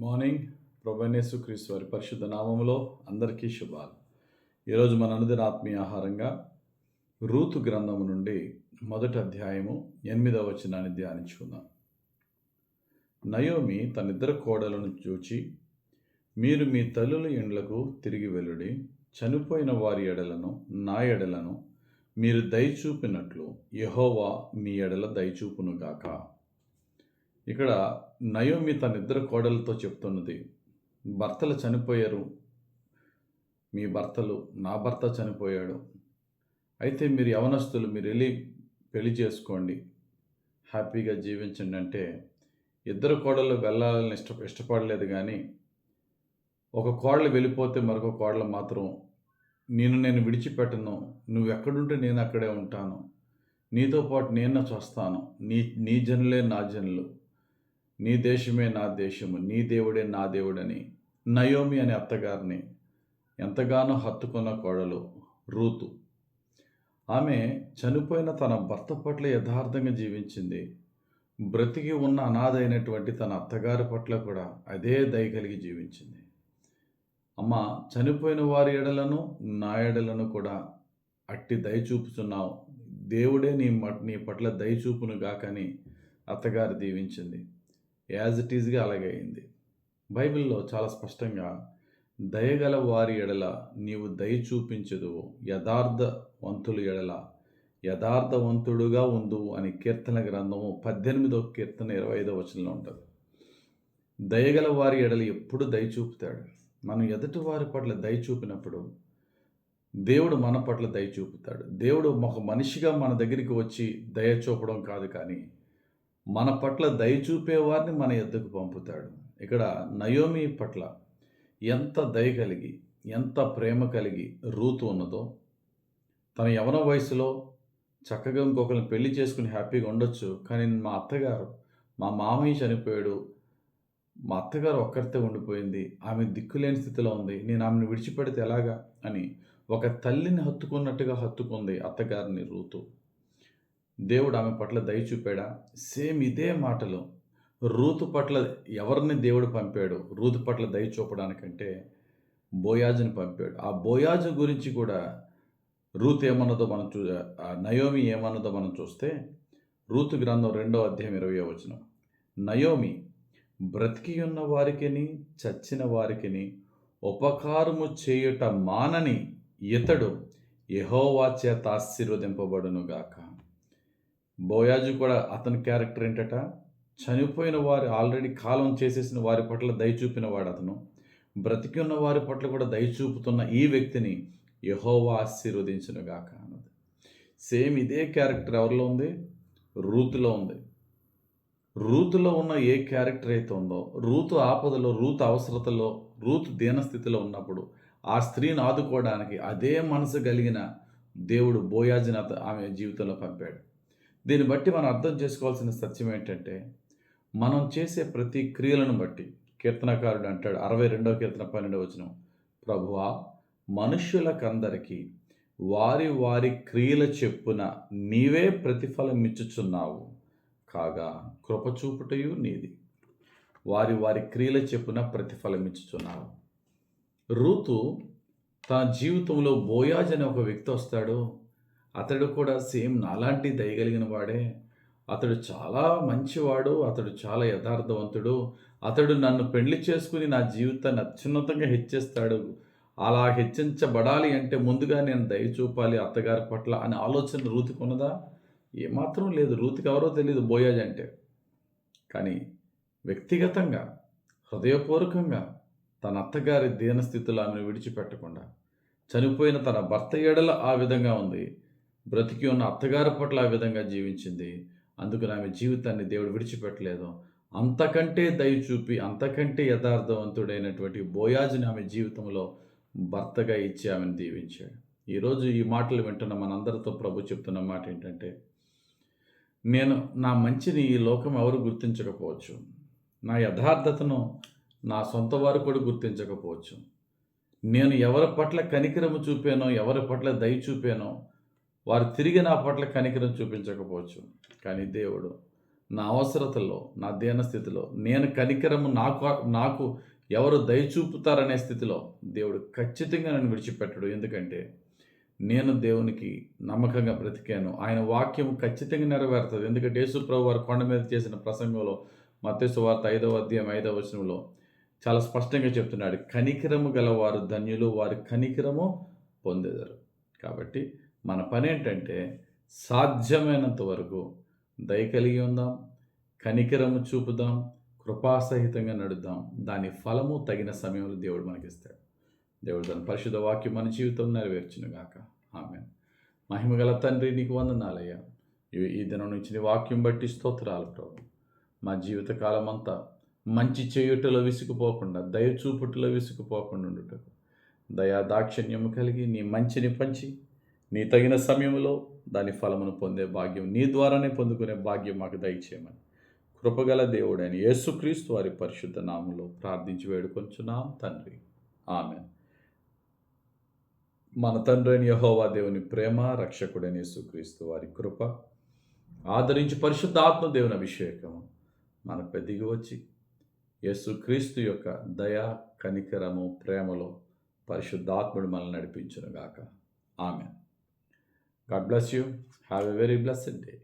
Morning. ప్రభువైన యేసుక్రీస్తు వారి పరిశుద్ధ నామములో అందరికీ శుభాలు. ఈరోజు మన అనుదిన ఆత్మీయ ఆహారంగా రూతు గ్రంథము నుండి మొదటి అధ్యాయము 8వ వచనాన్ని ధ్యానించుకుందాం. నయోమి తనిద్దరు కోడలను చూచి, మీరు మీ తల్లుల ఇండ్లకు తిరిగి వెళ్ళుడి, చనిపోయిన వారి ఎడలను నా ఎడలను మీరు దయచూపినట్లు యెహోవా మీ ఎడల దయచూపునుగాక. ఇక్కడ నయోమి తనిద్దరు కోడలతో చెప్తున్నది, భర్తలు చనిపోయారు, మీ భర్తలు, నా భర్త చనిపోయాడు, అయితే మీరు యవనస్తులు, మీరు వెళ్ళి పెళ్లి చేసుకోండి, హ్యాపీగా జీవించండి అంటే ఇద్దరు కోడళ్ళు వెళ్ళాలని ఇష్టపడలేదు. కానీ ఒక కోడలు వెళ్ళిపోతే మరొక కోడలు మాత్రం, నేను విడిచిపెట్టను, నువ్వు ఎక్కడుంటే నేను అక్కడే ఉంటాను, నీతో పాటు నేను చూస్తాను, నీ జనులే నా జనులు, నీ దేశమే నా దేశము, నీ దేవుడే నా దేవుడని నయోమి అనే అత్తగారిని ఎంతగానో హత్తుకున్న కోడలు రూతు. ఆమె చనిపోయిన తన భర్త పట్ల యథార్థంగా జీవించింది. బ్రతికి ఉన్న అనాథ అయినటువంటి తన అత్తగారి పట్ల కూడా అదే దయ కలిగి జీవించింది. అమ్మ, చనిపోయిన వారి ఎడలను నా ఎడలను కూడా అట్టి దయ చూపుతున్నావు, దేవుడే నీ పట్ల దయ చూపును గాకని అత్తగారు దీవించింది. యాజ్ ఇట్ ఈజ్గా అలాగే అయింది. బైబిల్లో చాలా స్పష్టంగా దయగల వారి ఎడల నీవు దయ చూపించదువు, యథార్థవంతుల ఎడల యథార్థవంతుడుగా ఉండు అని కీర్తన గ్రంథము 18వ కీర్తన 25వ వచనంలో ఉంటుంది. దయగల వారి ఎడల ఎప్పుడు దయ చూపుతాడు. మనం ఎదుటి వారి పట్ల దయ చూపినప్పుడు దేవుడు మన పట్ల దయ చూపుతాడు. దేవుడు ఒక మనిషిగా మన దగ్గరికి వచ్చి దయ చూపడం కాదు, కానీ మన పట్ల దయ చూపేవారిని మన ఎద్దకు పంపుతాడు. ఇక్కడ నయోమి పట్ల ఎంత దయ కలిగి, ఎంత ప్రేమ కలిగి రూతు ఉన్నదో, తన యవన వయసులో చక్కగా ఇంకొకరిని పెళ్లి చేసుకుని హ్యాపీగా ఉండొచ్చు, కానీ మా మామయ్య చనిపోయాడు, మా అత్తగారు ఒక్కరితే ఉండిపోయింది, ఆమె దిక్కులేని స్థితిలో ఉంది, నేను ఆమెను విడిచిపెడితే ఎలాగా అని ఒక తల్లిని హత్తుకున్నట్టుగా హత్తుకుంది అత్తగారిని రూతు. దేవుడు ఆమె పట్ల దయ చూపాడా? సేమ్ ఇదే మాటలు రూతు పట్ల ఎవరిని దేవుడు పంపాడు రూతు పట్ల దయ చూపడానికంటే? బోయాజుని పంపాడు. ఆ బోయాజు గురించి కూడా రూతు ఏమన్నదో నయోమి ఏమన్నదో మనం చూస్తే, రూతు గ్రంథం 2వ అధ్యాయం 20వ వచనం, నయోమి బ్రతికి ఉన్న వారికిని చచ్చిన వారికిని ఉపకారము చేయుట మానని ఇతడు యెహోవా చేత ఆశీర్వదింపబడునుగాక. బోయాజు కూడా అతని క్యారెక్టర్ ఏంటట? చనిపోయిన వారు, ఆల్రెడీ కాలం చేసేసిన వారి పట్ల దయ చూపిన వాడు అతను. బ్రతికి ఉన్న వారి పట్ల కూడా దయ చూపుతున్న ఈ వ్యక్తిని యెహోవా ఆశీర్వదించునుగాక అన్నది. సేమ్ ఇదే క్యారెక్టర్ ఎవరిలో ఉంది? రూతులో ఉంది. రూతులో ఉన్న ఏ క్యారెక్టర్ అయితే ఉందో, రూతు ఆపదలో, రూతు అవసరతలో, రూతు దీనస్థితిలో ఉన్నప్పుడు ఆ స్త్రీని ఆదుకోవడానికి అదే మనసు కలిగిన దేవుడు బోయాజుని ఆమె జీవితంలో పంపాడు. దీన్ని బట్టి మనం అర్థం చేసుకోవాల్సిన సత్యం ఏంటంటే, మనం చేసే ప్రతి క్రియలను బట్టి కీర్తనకారుడు అంటాడు, 62వ కీర్తన 12వ వచనం, ప్రభువా, మనుష్యులకందరికీ వారి వారి క్రియల చెప్పున నీవే ప్రతిఫలం ఇచ్చుచున్నావు, కాగా కృపచూపుటయు నీది. వారి వారి క్రియల చెప్పున ప్రతిఫలం ఇచ్చుచున్నావు. రూతు తన జీవితంలో బోయాజ్ అనే ఒక వ్యక్తి వస్తాడు. అతడు కూడా సేమ్ నాలాంటి దయగలిగిన వాడే, అతడు చాలా మంచివాడు, అతడు చాలా యథార్థవంతుడు, అతడు నన్ను పెళ్లి చేసుకుని నా జీవితాన్ని అత్యున్నతంగా హెచ్చిస్తాడు, అలా హెచ్చించబడాలి అంటే ముందుగా నేను దయ చూపాలి అత్తగారి పట్ల అనే ఆలోచన రూతుకు ఉన్నదా? ఏమాత్రం లేదు. రూతుకి ఎవరో తెలియదు బోయాజ్ అంటే. కానీ వ్యక్తిగతంగా, హృదయపూర్వకంగా తన అత్తగారి దీనస్థితిలో ఆమెను విడిచిపెట్టకుండా, చనిపోయిన తన భర్త ఎడల ఆ విధంగా ఉంది, బ్రతికి ఉన్న అత్తగారి పట్ల ఆ విధంగా జీవించింది. అందుకు ఆమె జీవితాన్ని దేవుడు విడిచిపెట్టలేదు. అంతకంటే దయ చూపి, అంతకంటే యథార్థవంతుడైనటువంటి బోయాజుని ఆమె జీవితంలో భర్తగా ఇచ్చి ఆమెను దీవించాడు. ఈరోజు ఈ మాటలు వింటున్న మనందరితో ప్రభు చెప్తున్న మాట ఏంటంటే, నా మంచిని ఈ లోకం ఎవరు గుర్తించకపోవచ్చు, నా యథార్థతను నా సొంత వారు కూడా గుర్తించకపోవచ్చు, నేను ఎవరి పట్ల కనికరము చూపానో, ఎవరి పట్ల దయ చూపానో వారు తిరిగి నా పట్ల కనికరం చూపించకపోవచ్చు, కానీ దేవుడు నా అవసరతల్లో, నా దీనస్థితిలో, నేను కనికరము నాకు ఎవరు దయ చూపుతారనే స్థితిలో దేవుడు ఖచ్చితంగా నన్ను విడిచిపెట్టడు. ఎందుకంటే నేను దేవునికి నమ్మకంగా బ్రతికాను. ఆయన వాక్యం ఖచ్చితంగా నెరవేరుతది. ఎందుకంటే యేసు ప్రభువారు కొండ మీద చేసిన ప్రసంగంలో మత్తయి సువార్త 5వ అధ్యాయం 5వ వచనంలో చాలా స్పష్టంగా చెప్తున్నాడు. కనికరము గలవారు ధన్యులు, వారి కనికరము పొందెదరు. కాబట్టి మన పనేంటంటే సాధ్యమైనంత వరకు దయ కలిగి ఉందాం, కనికరము చూపుదాం, కృపాసహితంగా నడుద్దాం. దాని ఫలము తగిన సమయంలో దేవుడు మనకిస్తాడు. దేవుడు తన పరిశుద్ధ వాక్యం మన జీవితం నెరవేర్చునుగాక. ఆమేన్. మహిమగల తండ్రి, నీకు వందనాలయ్యా. ఈ దినం నుంచి నీ వాక్యం బట్టి స్తోత్రాలు ప్రభు. మా జీవితకాలం అంతా మంచి చేయుటలో విసుకుపోకుండా, దయ చూపుటలో విసుకుపోకుండా ఉండుటకు దయా దాక్షిణ్యము కలిగి నీ మంచిని పంచి నీ తగిన సమయంలో దాని ఫలమును పొందే భాగ్యం, నీ ద్వారానే పొందుకునే భాగ్యం మాకు దయచేయమని కృపగల దేవుడైన యేసుక్రీస్తు వారి పరిశుద్ధ నామములో ప్రార్థించి వేడుకొంచున్నాం తండ్రి. ఆమేన్. మన తండ్రి అయిన యెహోవా దేవుని ప్రేమ, రక్షకుడైన యేసుక్రీస్తు వారి కృప, ఆదరించి పరిశుద్ధాత్మ దేవుని అభిషేకము మనపై దిగి వచ్చి యేసుక్రీస్తు యొక్క దయ, కనికరము, ప్రేమలో పరిశుద్ధాత్ముడు మనల్ని నడిపించునుగాక. ఆమేన్. God bless you. Have a very blessed day.